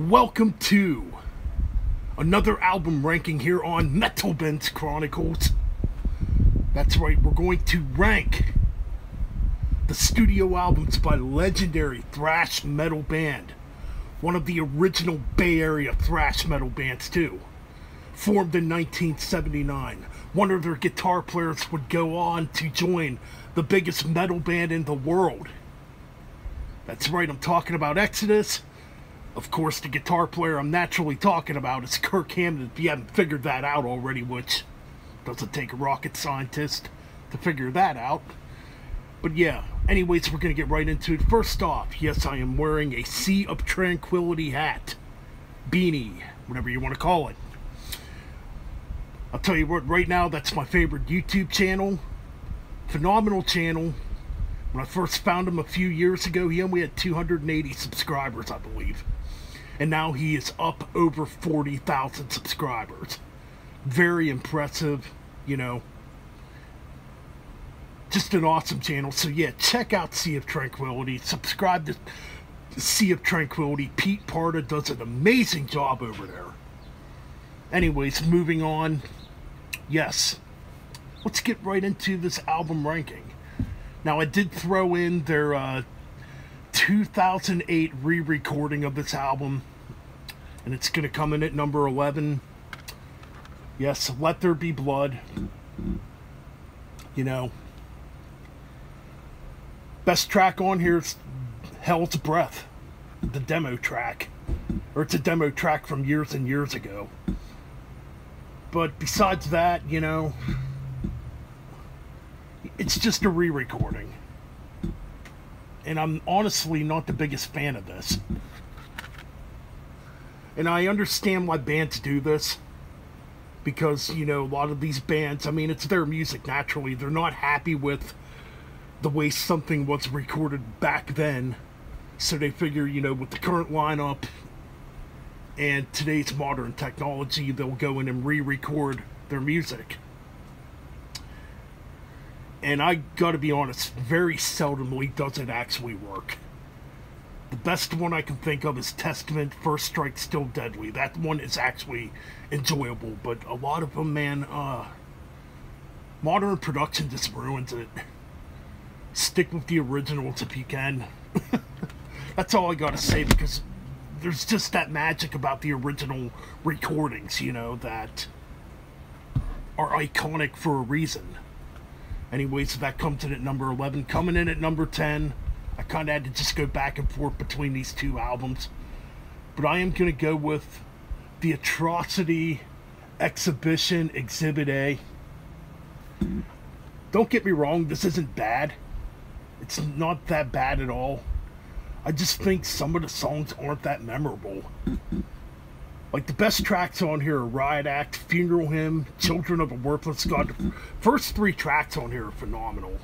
Welcome to another album ranking here on Metal Band's Chronicles. That's right, we're going to rank the studio albums by legendary thrash metal band. One of the original Bay Area thrash metal bands too. Formed in 1979. One of their guitar players would go on to join the biggest metal band in the world. That's right, I'm talking about Exodus. Of course, the guitar player I'm naturally talking about is Kirk Hammett, if you haven't figured that out already, which doesn't take a rocket scientist to figure that out. But yeah, anyways, we're going to get right into it. First off, yes, I am wearing a Sea of Tranquility hat. Beanie, whatever you want to call it. I'll tell you what, right now, that's my favorite YouTube channel. Phenomenal channel. When I first found him a few years ago, he only had 280 subscribers, I believe. And now he is up over 40,000 subscribers. Very impressive, you know. Just an awesome channel. So yeah, check out Sea of Tranquility. Subscribe to Sea of Tranquility. Pete Parda does an amazing job over there. Anyways, moving on. Yes. Let's get right into this album ranking. Now, I did throw in their 2008 re-recording of this album, and it's going to come in at number 11. Yes, Let There Be Blood. You know, best track on here is Hell's Breath, the demo track. Or it's a demo track from years and years ago. But besides that, you know, it's just a re-recording. And I'm honestly not the biggest fan of this. And I understand why bands do this. Because, you know, a lot of these bands, I mean, it's their music naturally. They're not happy with the way something was recorded back then. So they figure, you know, with the current lineup and today's modern technology, they'll go in and re-record their music. And I gotta be honest, very seldomly does it actually work. The best one I can think of is Testament, First Strike, Still Deadly. That one is actually enjoyable, but a lot of them, man, modern production just ruins it. Stick with the originals if you can. That's all I gotta say, because there's just that magic about the original recordings, you know, that are iconic for a reason. Anyway, so that comes in at number 11. Coming in at number 10, I kind of had to just go back and forth between these two albums. But I am going to go with the Atrocity Exhibition Exhibit A. Don't get me wrong, this isn't bad. It's not that bad at all. I just think some of the songs aren't that memorable. Like, the best tracks on here are Riot Act, Funeral Hymn, Children of a Worthless God. The first three tracks on here are phenomenal.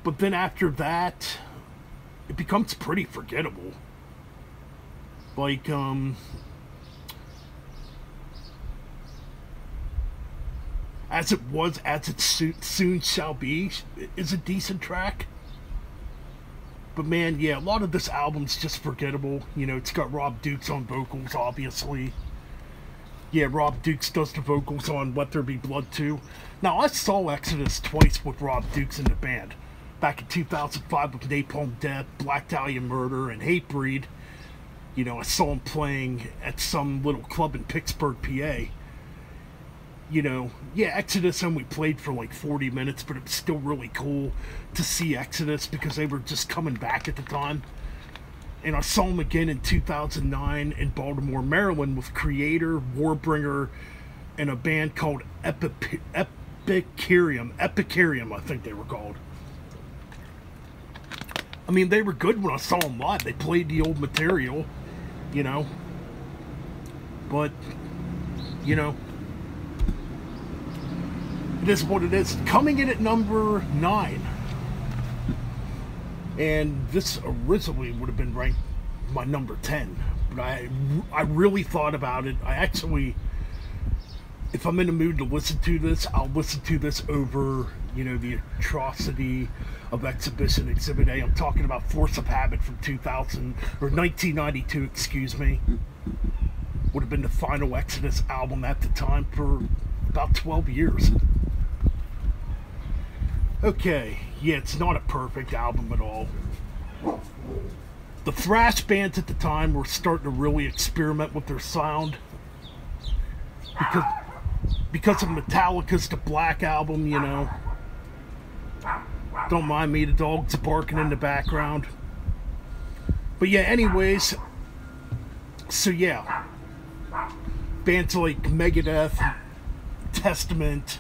But then after that, it becomes pretty forgettable. Like, As It Was, As It Soon Shall Be is a decent track. But man, yeah, a lot of this album's just forgettable. You know, it's got Rob Dukes on vocals, obviously. Yeah, Rob Dukes does the vocals on Let There Be Blood too. Now, I saw Exodus twice with Rob Dukes in the band. Back in 2005 with Napalm Death, Black Dahlia Murder, and Hatebreed. You know, I saw him playing at some little club in Pittsburgh, PA. You know, yeah, Exodus only played for like 40 minutes, but it was still really cool to see Exodus because they were just coming back at the time. And I saw them again in 2009 in Baltimore, Maryland with Creator, Warbringer, and a band called Epicurium, I think they were called. I mean, they were good when I saw them live. They played the old material, you know. But, you know, it is what it is. Coming in at number 9. And this originally would have been ranked my number 10. But I really thought about it. I actually, if I'm in the mood to listen to this, I'll listen to this over you know, the Atrocity of Exhibition Exhibit A. I'm talking about Force of Habit from 2000 or 1992, excuse me. Would have been the final Exodus album at the time for about 12 years. Okay, yeah, it's not a perfect album at all. The thrash bands at the time were starting to really experiment with their sound. Because of Metallica's The Black Album, you know. Don't mind me, the dog's barking in the background. But yeah, anyways. So yeah. Bands like Megadeth, Testament,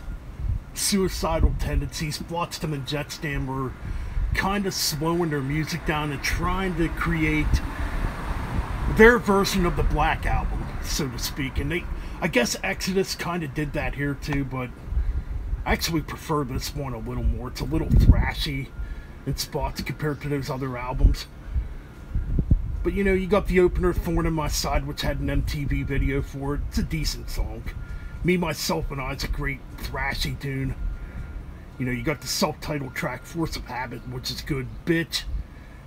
Suicidal Tendencies, Flotsam and Jetsam were kind of slowing their music down and trying to create their version of the Black Album, so to speak. And I guess Exodus kind of did that here too, but I actually prefer this one a little more. It's a little thrashy in spots compared to those other albums. But you know, you got the opener, Thorn in My Side, which had an MTV video for it. It's a decent song. Me, Myself, and I is a great thrashy tune. You know, you got the self-titled track, Force of Habit, which is good. Bitch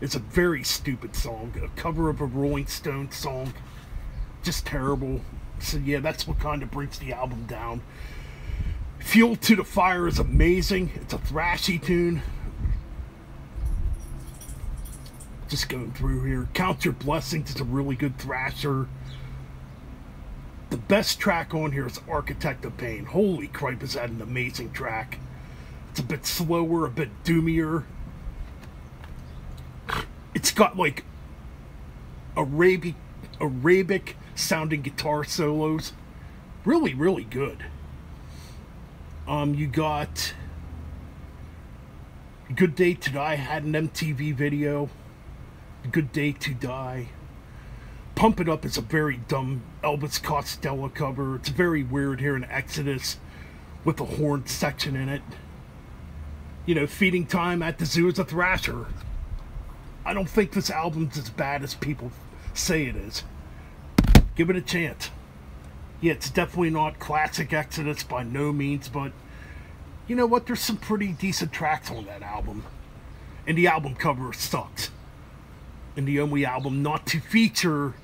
is a very stupid song. A cover of a Rolling Stones song. Just terrible. So yeah, that's what kind of brings the album down. Fuel to the Fire is amazing. It's a thrashy tune. Just going through here. Count Your Blessings is a really good thrasher. The best track on here is Architect of Pain. Holy crap, is that an amazing track. It's a bit slower, a bit doomier. It's got like Arabic sounding guitar solos. Really, really good. You got Good Day to Die had an MTV video. Good Day to Die. Pump It Up is a very dumb Elvis Costello cover. It's very weird here in Exodus with the horn section in it. You know, Feeding Time at the Zoo is a thrasher. I don't think this album's as bad as people say it is. Give it a chance. Yeah, it's definitely not classic Exodus by no means, but you know what? There's some pretty decent tracks on that album. And the album cover sucks. And the only album not to feature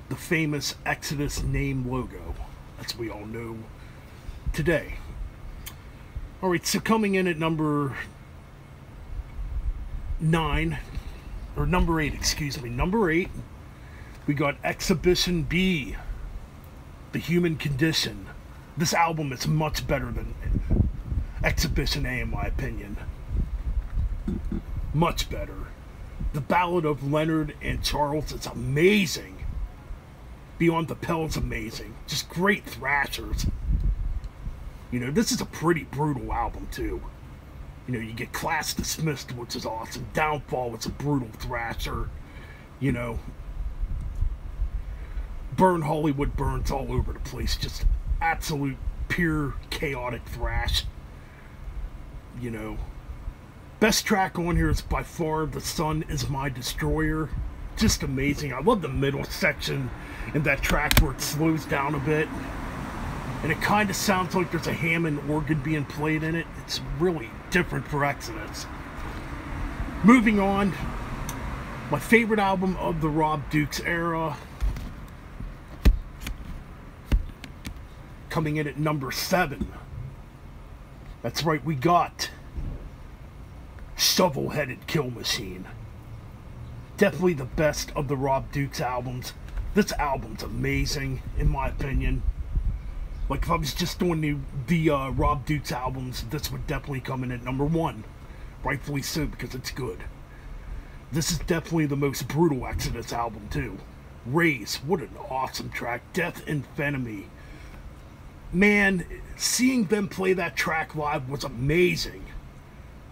the famous Exodus name logo, as we all know today. Alright, so coming in at number 9, or number 8, excuse me, number 8, we got Exhibition B, The Human Condition. This album is much better than Exhibition A in my opinion. Much better. The Ballad of Leonard and Charles is amazing. Beyond the Pale is amazing. Just great thrashers. You know, this is a pretty brutal album too. You know, you get Class Dismissed, which is awesome. Downfall is a brutal thrasher. You know, Burn Hollywood Burns all over the place. Just absolute pure chaotic thrash. You know, best track on here is by far The Sun Is My Destroyer. Just amazing. I love the middle section in that track where it slows down a bit. And it kind of sounds like there's a Hammond organ being played in it. It's really different for Exodus. Moving on, my favorite album of the Rob Dukes era. Coming in at number 7. That's right, we got Shovelhead Kill Machine. Definitely the best of the Rob Dukes albums. This album's amazing, in my opinion. Like, if I was just doing the Rob Dukes albums, this would definitely come in at number 1. Rightfully so, because it's good. This is definitely the most brutal Exodus album, too. Raise, what an awesome track. Death Infamy. Man, seeing them play that track live was amazing.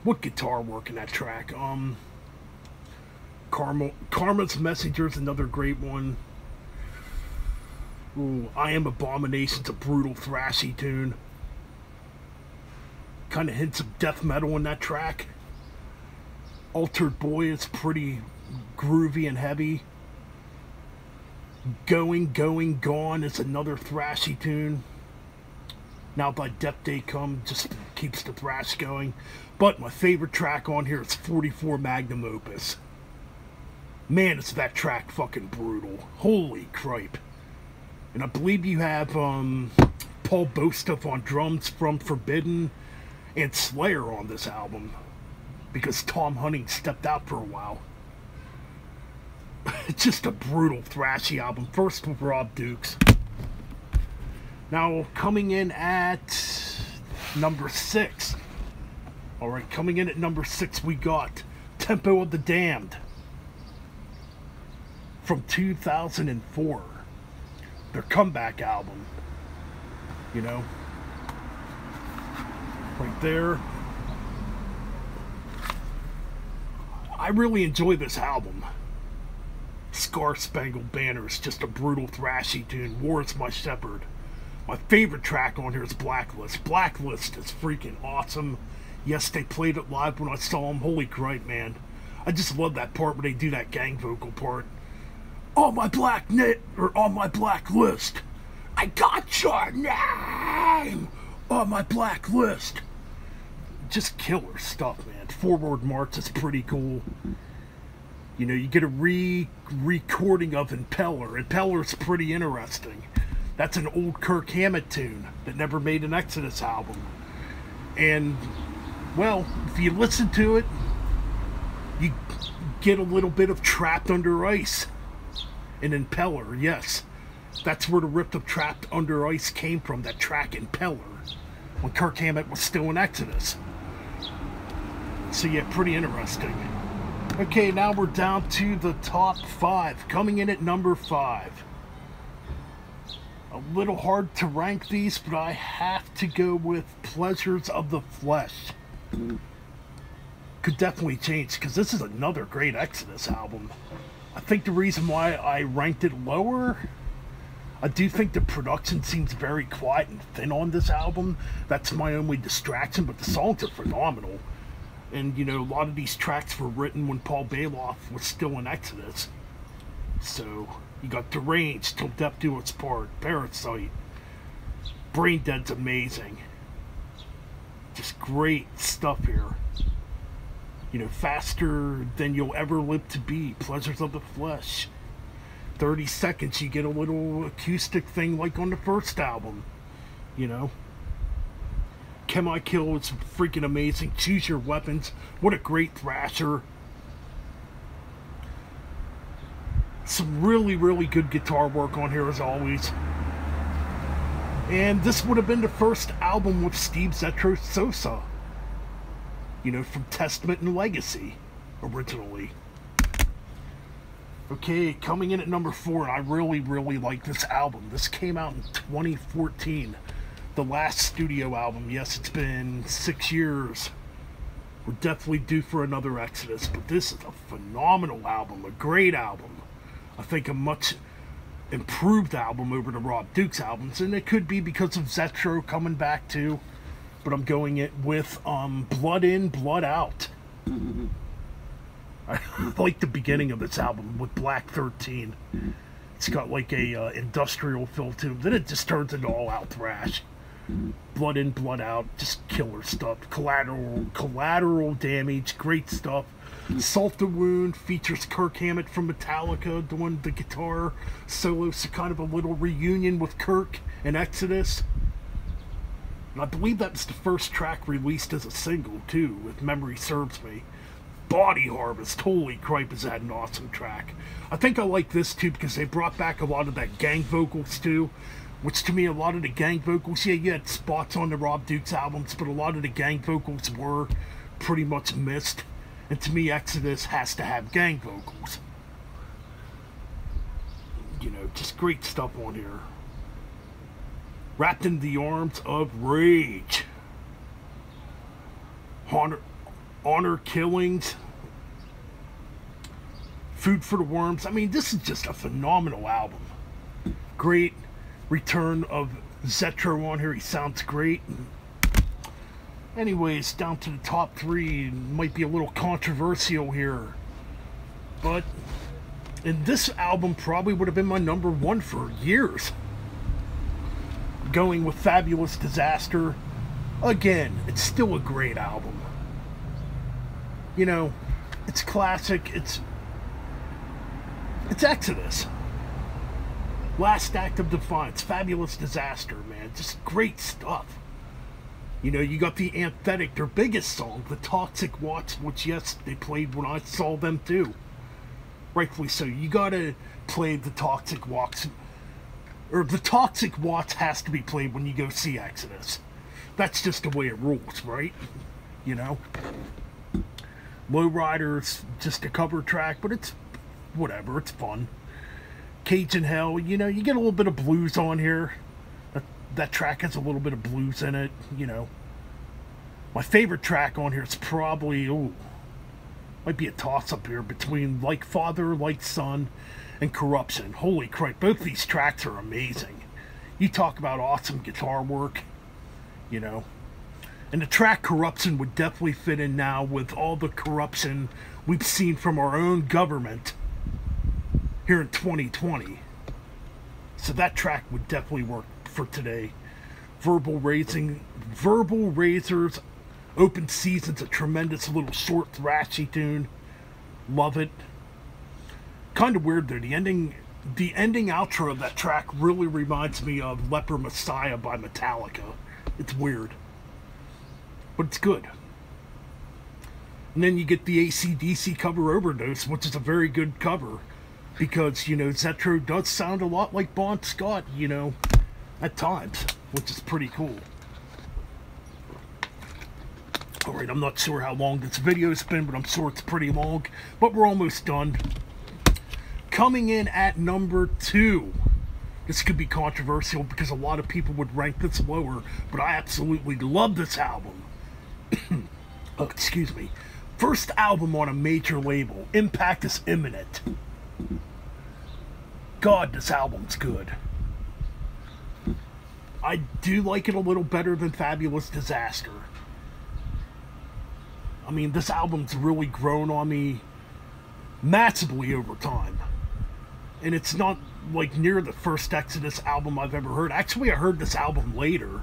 What guitar work in that track. Karma's Messenger is another great one. Ooh, I Am Abomination's a brutal thrashy tune. Kind of hints of death metal in that track. Altered Boy is pretty groovy and heavy. Going, Gone is another thrashy tune. Now Thy Death Day Come just keeps the thrash going. But my favorite track on here is 44 Magnum Opus. Man, is that track fucking brutal. Holy cripe. And I believe you have Paul Bostuff on drums from Forbidden and Slayer on this album, because Tom Hunting stepped out for a while. It's just a brutal thrashy album. First with Rob Dukes. Now coming in at number 6. Alright, coming in at number 6 we got Tempo of the Damned from 2004. Their comeback album. You know? Right there. I really enjoy this album. Scar Spangled Banner is just a brutal thrashy tune. War is My Shepherd. My favorite track on here is Blacklist. Blacklist is freaking awesome. Yes, they played it live when I saw them. Holy crap, man. I just love that part where they do that gang vocal part. On my black knit, or on my blacklist. I got your name on my blacklist. Just killer stuff, man. Forward March is pretty cool. You know, you get a recording of Impeller. Impeller's pretty interesting. That's an old Kirk Hammett tune that never made an Exodus album. And, well, if you listen to it, you get a little bit of Trapped Under Ice in Impeller, yes. That's where the riff of Trapped Under Ice came from, that track Impeller, when Kirk Hammett was still in Exodus. So yeah, pretty interesting. Okay, now we're down to the top 5. Coming in at number 5. A little hard to rank these, but I have to go with Pleasures of the Flesh. Could definitely change, because this is another great Exodus album. I think the reason why I ranked it lower, I do think the production seems very quiet and thin on this album. That's my only distraction, but the songs are phenomenal. And, you know, a lot of these tracks were written when Paul Bailoff was still in Exodus. So, you got Deranged, Till Death Do Its Part, Parasite. Brain Dead's amazing. Just great stuff here. You know, Faster Than You'll Ever Live to Be, Pleasures of the Flesh. 30 Seconds, you get a little acoustic thing like on the first album. You know. Can I Kill is freaking amazing. Choose Your Weapons. What a great thrasher. Some really, really good guitar work on here as always. And this would have been the first album with Steve Zetro Sosa. You know, from Testament and Legacy, originally. Okay, coming in at number 4, and I really, really like this album. This came out in 2014. The last studio album. Yes, it's been 6 years. We're definitely due for another Exodus, but this is a phenomenal album, a great album. I think a much improved album over the Rob Dukes albums, and it could be because of Zetro coming back too, but I'm going it with Blood In, Blood Out. I like the beginning of this album with Black 13. It's got like a industrial feel to it, then it just turns into all-out thrash. Blood In, Blood Out, just killer stuff. Collateral Damage, great stuff. Salt the Wound features Kirk Hammett from Metallica doing the guitar solo, so kind of a little reunion with Kirk and Exodus. And I believe that's the first track released as a single too, if memory serves me. Body Harvest, holy cripe, is that an awesome track. I think I like this too because they brought back a lot of that gang vocals too. Which to me, a lot of the gang vocals, yeah, you had spots on the Rob Dukes albums, but a lot of the gang vocals were pretty much missed. And to me, Exodus has to have gang vocals. You know, just great stuff on here. Wrapped in the Arms of Rage. Honor Killings. Food for the Worms. I mean, this is just a phenomenal album. Great return of Zetro on here. He sounds great. Anyways, down to the top 3. Might be a little controversial here, but and this album probably would have been my number 1 for years. going with Fabulous Disaster. Again, it's still a great album. You know, it's classic. It's Exodus. Last Act of Defiance, Fabulous Disaster, man. Just great stuff. You know, you got the Anthetic, their biggest song, the Toxic Watts, which, yes, they played when I saw them too. Rightfully so. You gotta play the Toxic Watts. Or the Toxic Watts has to be played when you go see Exodus. That's just the way it rules, right? You know? Lowrider's just a cover track, but it's whatever, it's fun. Cajun Hell, you know, you get a little bit of blues on here. That track has a little bit of blues in it, you know. My favorite track on here is probably, might be a toss-up here between Like Father, Like Son, and Corruption. Holy crap, both these tracks are amazing. You talk about awesome guitar work, you know. And the track Corruption would definitely fit in now with all the corruption we've seen from our own government here in 2020. So that track would definitely work for today. Verbal Razors, Open Season's a tremendous little short thrashy tune. Love it. Kind of weird though, the ending outro of that track really reminds me of Leper Messiah by Metallica. It's weird, but it's good. And then you get the AC/DC cover Overdose, which is a very good cover, because, you know, Zetro does sound a lot like Bon Scott, you know, at times, which is pretty cool. Alright, I'm not sure how long this video's been, but I'm sure it's pretty long, but we're almost done. Coming in at number 2. This could be controversial because a lot of people would rank this lower, but I absolutely love this album. Oh, excuse me. First album on a major label. Impact is Imminent. God, this album's good. I do like it a little better than Fabulous Disaster. I mean, this album's really grown on me massively over time. And it's not like near the first Exodus album I've ever heard. Actually, I heard this album later.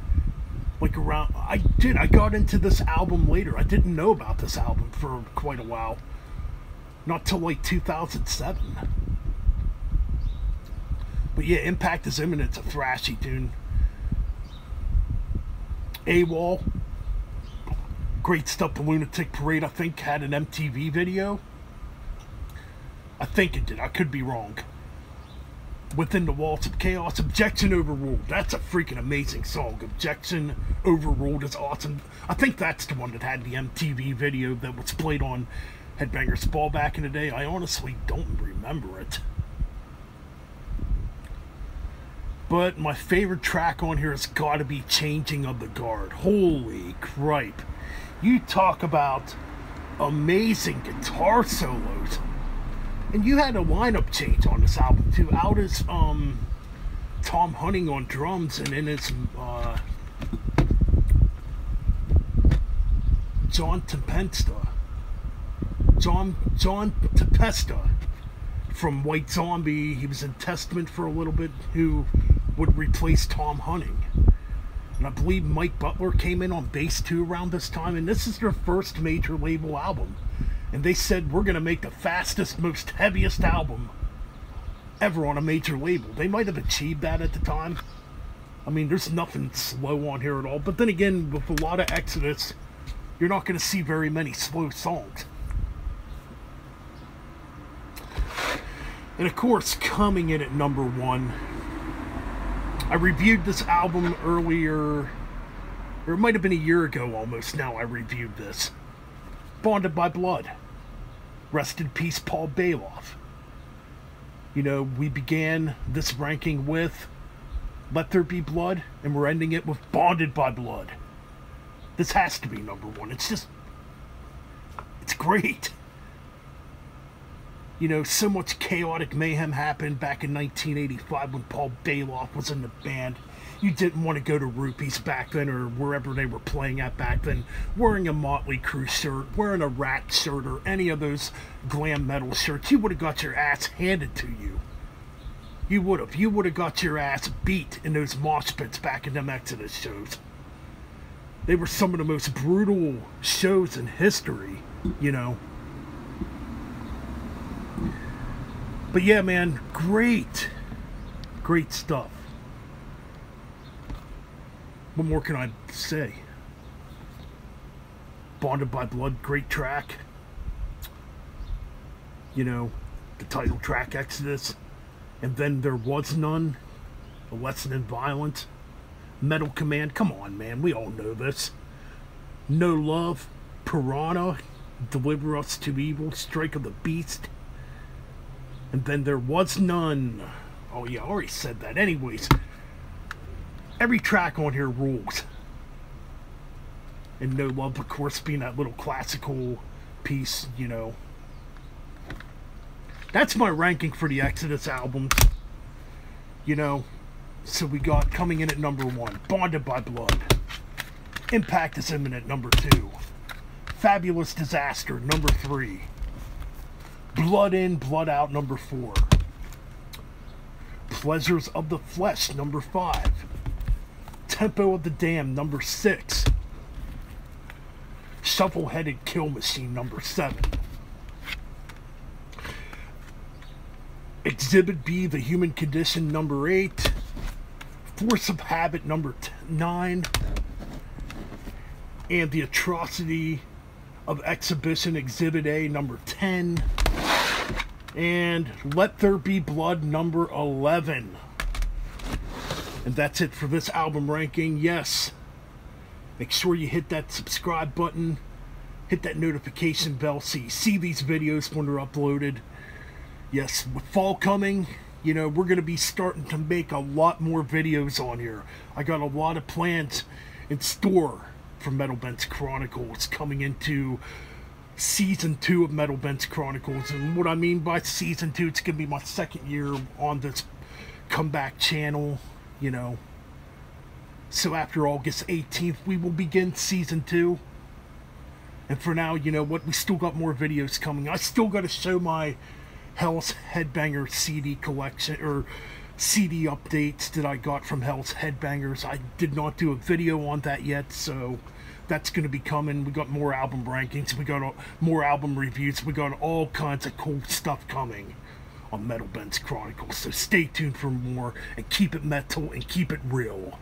Like around, I got into this album later. I didn't know about this album for quite a while. Not till like 2007. But yeah, Impact is Imminent. It's a thrashy tune. AWOL. Great stuff. The Lunatic Parade, I think, had an MTV video. I think it did. I could be wrong. Within the Walls of Chaos. Objection Overruled. That's a freaking amazing song. Objection Overruled is awesome. I think that's the one that had the MTV video that was played on Headbangers Ball back in the day. I honestly don't remember it. But my favorite track on here has got to be Changing of the Guard. Holy cripe. You talk about amazing guitar solos. And you had a lineup change on this album too. Out is Tom Hunting on drums, and then it's John Tempesta from White Zombie. He was in Testament for a little bit, who would replace Tom Hunting. And I believe Mike Butler came in on bass too around this time, and this is their first major label album. And they said, we're going to make the fastest, most heaviest album ever on a major label. They might have achieved that at the time. I mean, there's nothing slow on here at all. But then again, with a lot of Exodus, you're not going to see very many slow songs. And of course, coming in at number 1, I reviewed this album earlier, or it might have been a year ago almost now I reviewed this. Bonded by Blood. Rest in peace, Paul Bailoff. You know, we began this ranking with Let There Be Blood, and we're ending it with Bonded by Blood. This has to be number 1. It's just, it's great. You know, so much chaotic mayhem happened back in 1985 when Paul Bailoff was in the band. You didn't want to go to Rupees back then, or wherever they were playing at back then, wearing a Motley Crue shirt, wearing a Rat shirt, or any of those glam metal shirts. You would have got your ass handed to you. You would have. You would have got your ass beat in those mosh pits back in them Exodus shows. They were some of the most brutal shows in history, you know. But yeah, man, great stuff. What more can I say? Bonded by Blood, great track. You know, the title track, Exodus. And then There Was None, A Lesson in Violence. Metal Command, come on, man, we all know this. No Love, Piranha, Deliver Us to Evil, Strike of the Beast. And then There Was None. Oh yeah, I already said that. Anyways, every track on here rules. And No Love, of course, being that little classical piece, you know. That's my ranking for the Exodus albums. You know, so we got coming in at number 1, Bonded by Blood. Impact is Imminent, number 2. Fabulous Disaster, number 3. Blood In, Blood Out, number 4. Pleasures of the Flesh, number 5. Tempo of the Damned, number 6. Shovelhead Kill Machine, number 7. Exhibit B, The Human Condition, number 8. Force of Habit, number 9. And The Atrocity of Exhibition, Exhibit A, number 10. And Let There Be Blood, number 11. And that's it for this album ranking. Yes, make sure you hit that subscribe button, hit that notification bell so you see these videos when they're uploaded. Yes, with fall coming, you know, we're going to be starting to make a lot more videos on here. I got a lot of plans in store for Metal Bent's Chronicles coming into Season 2 of Metal Bent's Chronicles. And what I mean by Season 2, it's going to be my 2nd year on this comeback channel, you know. So after August 18th, we will begin Season 2. And for now, you know what, we still got more videos coming. I still got to show my Hell's Headbanger CD collection, or CD updates that I got from Hell's Headbangers. I did not do a video on that yet, so that's going to be coming. We got more album rankings, we got more album reviews, we got all kinds of cool stuff coming on Metal Bent's Chronicles. So stay tuned for more, and keep it metal and keep it real.